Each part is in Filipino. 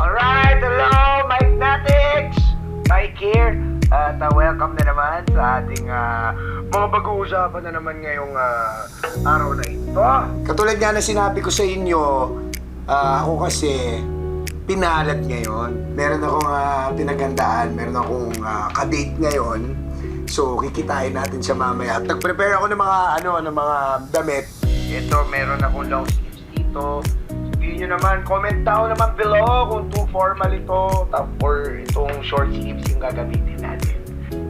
Alright, hello, Mike Natix! Mike here. At welcome na naman sa ating mga pag-uusapan na naman ngayong araw na ito. Katulad nga na sinabi ko sa inyo, ako kasi pinalad ngayon. Meron akong pinagandaan, meron akong ka-date ngayon. So, kikitain natin siya mamaya. At nag-prepare ako ng mga damit. Ito, meron akong long sleeves dito. Sabihin nyo naman, comment down naman below kung too formal ito or itong short sleeves yung gagamitin natin.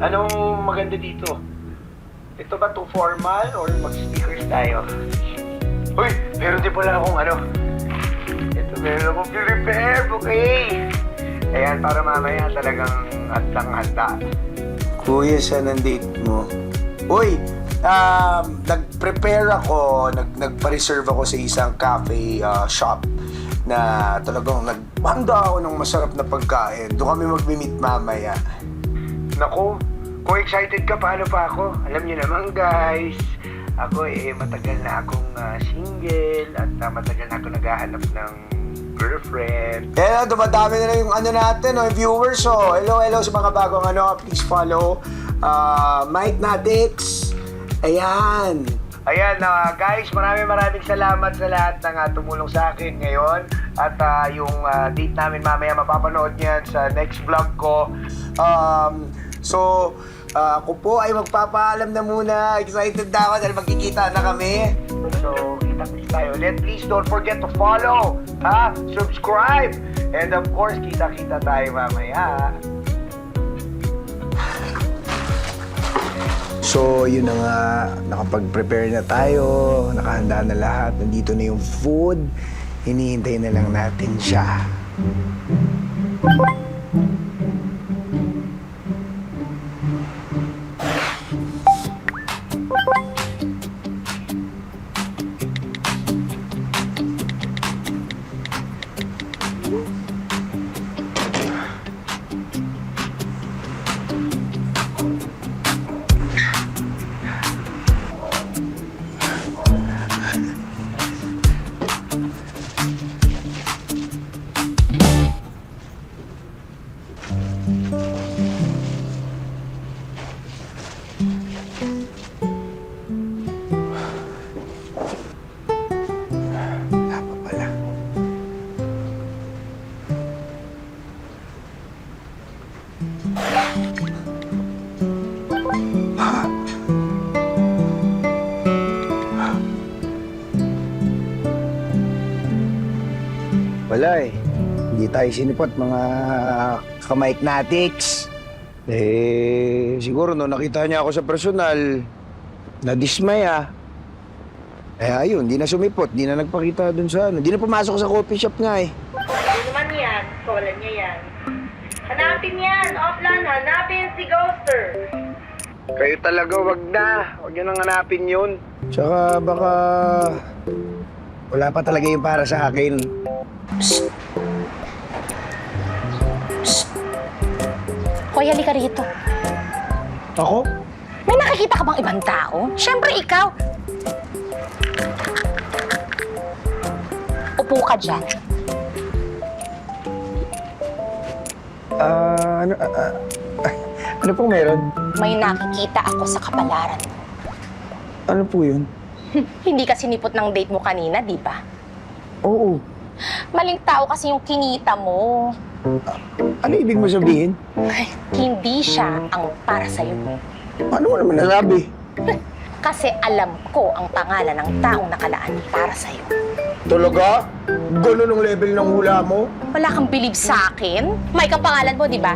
Anong maganda dito? Ito ba too formal or mag-sneakers tayo? Uy, meron din pala akong ito meron akong prepare, okay? Ayan, para mamaya talagang handang-handa. Kuya, saan ang date mo? Uy, nag-prepare ako, nagpa-reserve ako sa isang cafe shop na talagang naghanda ako ng masarap na pagkain. Doon kami mag-meet mamaya. Naku, kung excited ka, paano pa ako? Alam niyo naman guys, ako matagal na akong single at matagal na ako naghahanap ng girlfriend. Dumadami na yung natin, yung viewers. So, hello sa mga bagong please follow Mike Natix. Ayan, guys, maraming salamat sa lahat ng tumulong sa akin ngayon. At yung date namin mamaya mapapanood niyan sa next vlog ko. Ako po ay magpapaalam na muna. Excited na ako dahil magkikita na kami. So, kita-kits tayo ulit. Please don't forget to follow, subscribe, and of course, kita-kita tayo mamaya. So, yun na nga, nakapag-prepare na tayo, nakahanda na lahat, nandito na yung food, hinihintay na lang natin siya. Wala hindi tayo sinipot mga ka-Mike Natix. Siguro no nakita niya ako sa personal, nadismaya. Ayun, di na sumipot, di na nagpakita dun sa di na pumasok sa coffee shop nga Ano naman yan? Kawalan niya yan. Hanapin yan! Offline, hanapin si Ghoster! Kayo talaga, wag niyo nang hanapin yun. Tsaka baka wala pa talaga yung para sa akin. Psst. Psst. Hoy, halika rito. Ako? May nakikita ka bang ibang tao? Siyempre, ikaw. Upo ka dyan. Ano pong meron? May nakikita ako sa kapalaran mo. Ano po yun? Hindi ka sinipot ng date mo kanina, di ba? Oo. Maling tao kasi yung kinita mo. Ano ibig mo sabihin? Ay, hindi siya ang para sa'yo. Paano mo naman nasabi? Kasi alam ko ang pangalan ng taong nakalaan para sa'yo. Talaga? Ganun ang level ng hula mo? Wala kang believe sa akin? Mike ang pangalan mo, di ba?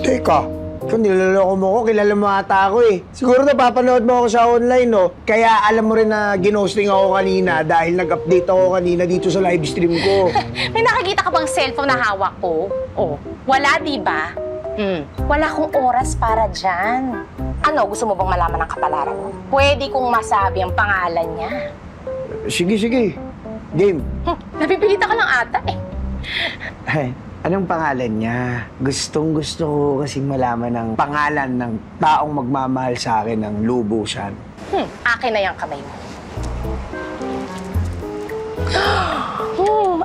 Teka, kung nilaloko mo ko, kilala mo ata ako Siguro napapanood mo ako sa online, no? Kaya alam mo rin na ginosting ako kanina dahil nag-update ako kanina dito sa live stream ko. May nakikita ka bang cellphone na hawak ko? Oh, wala, di ba? Wala akong oras para dyan. Ano, gusto mo bang malaman ng kapalaran mo? Pwede kong masabi ang pangalan niya. Sige. Game. Napipilita ka lang ata Ay, anong pangalan niya? Gustong-gusto ko kasing malaman ang pangalan ng taong magmamahal sa akin ng lubusan. Akin na yung kamay mo.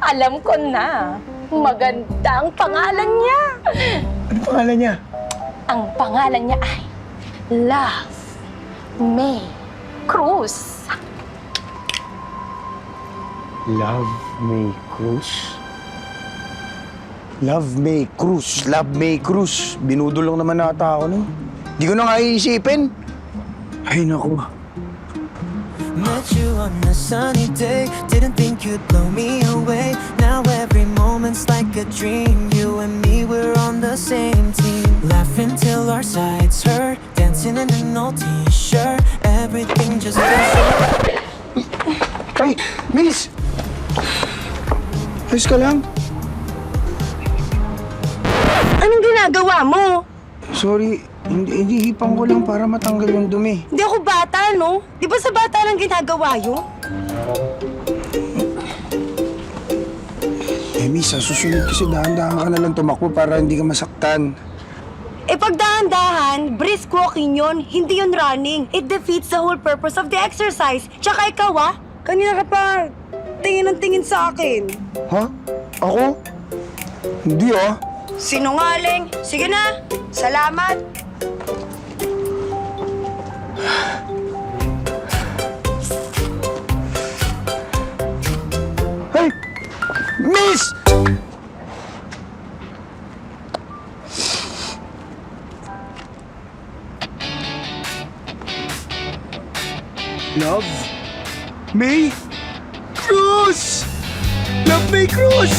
Alam ko na. Maganda ang pangalan niya. Ano pangalan niya? Ang pangalan niya ay Love May Cruz. Love May Cruz? Love May Cruz. Love May Cruz. Binudol lang naman nata ako, no? Di ko na nga iisipin. Ay, naku. Met you on a sunny day. Didn't think you'd blow me away. Now every moment's like a dream. You and me, we're on the same team. Laughing till our sides hurt. Dancing in an old t-shirt. Everything just feels so... Ay, Miss! Ayos ka lang? Anong ginagawa mo? Sorry, hindi hipang ko lang para matanggal yung dumi. Hindi ako bata, no? Di ba sa bata lang ginagawa yun? Eh, Miss, sa susunod kasi dahan-dahan ka na lang tumakbo para hindi ka masaktan. Eh pag dahan-dahan, brisk walking yun, hindi yun running. It defeats the whole purpose of the exercise. Tsaka ikaw, kanina ka pa tingin ng tingin sa akin. Ha? Ako? Hindi ah. Sinungaling. Sige na. Salamat. Hey! Miss! Love May Cruz! Love May Cruz!